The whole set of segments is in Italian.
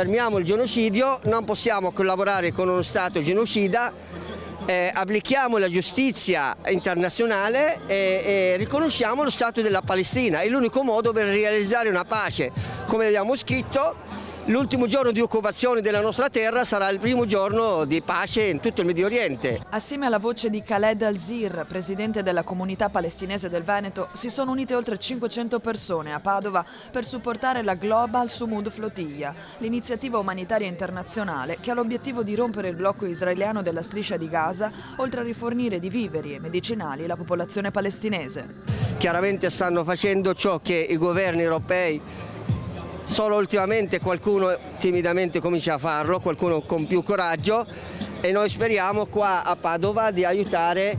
fermiamo il genocidio, non possiamo collaborare con uno Stato genocida, applichiamo la giustizia internazionale e riconosciamo lo Stato della Palestina. È l'unico modo per realizzare una pace. Come abbiamo scritto, l'ultimo giorno di occupazione della nostra terra sarà il primo giorno di pace in tutto il Medio Oriente. Assieme alla voce di Khaled Al-Zir, presidente della comunità palestinese del Veneto, si sono unite oltre 500 persone a Padova per supportare la Global Sumud Flotilla, l'iniziativa umanitaria internazionale che ha l'obiettivo di rompere il blocco israeliano della striscia di Gaza, oltre a rifornire di viveri e medicinali la popolazione palestinese. Chiaramente stanno facendo ciò che i governi europei, solo ultimamente qualcuno timidamente comincia a farlo, qualcuno con più coraggio, e noi speriamo qua a Padova di aiutare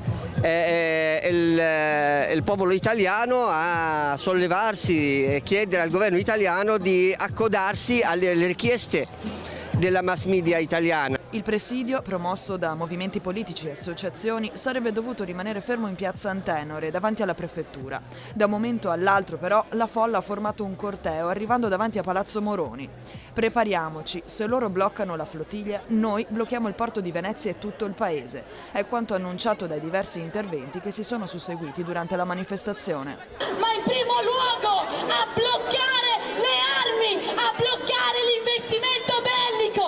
il popolo italiano a sollevarsi e chiedere al governo italiano di accodarsi alle richieste della mass media italiana. Il presidio, promosso da movimenti politici e associazioni, sarebbe dovuto rimanere fermo in piazza Antenore, davanti alla prefettura. Da un momento all'altro, però, la folla ha formato un corteo, arrivando davanti a Palazzo Moroni. Prepariamoci, se loro bloccano la flottiglia, noi blocchiamo il porto di Venezia e tutto il paese. È quanto annunciato dai diversi interventi che si sono susseguiti durante la manifestazione. Ma in primo luogo a bloccare le armi, a bloccare l'investimento bellico.